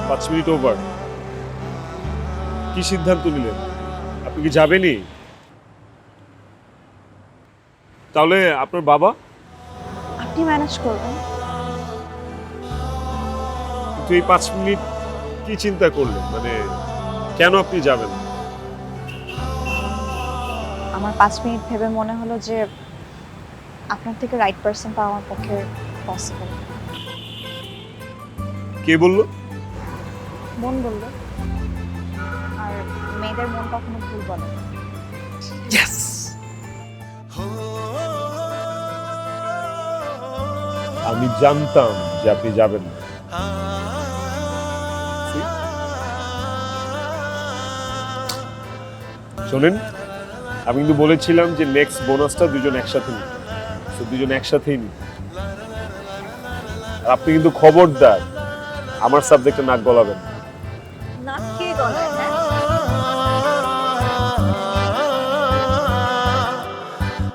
5 minute over. কি সিদ্ধান্ত নিলেন? আপনি কি যাবেনই? তাহলে আপনার বাবা? আপনি ম্যানেজ করবেন। কিন্তু এই 5 মিনিট কি চিন্তা করলেন? মানে কেন আপনি যাবেন? আমার 5 মিনিট ভেবে মনে হলো যে আপনার থেকে রাইট পারসন পাওয়া আমার পক্ষে পসিবল। কে বলল? মন বলল, আর মেয়েদের মন কখনো ভুল বলে না। আমি জানতাম যে আপনি যাবেন না। শোনেন, আমি কিন্তু বলেছিলাম যে নেক্সট বোনাসটা দুজন একসাথে নিই, তো দুজন একসাথেই নিই। আর আপনি কিন্তু খবরদার আমার সাবজেক্টে নাক গলাবেন না। নাক কে গলায়?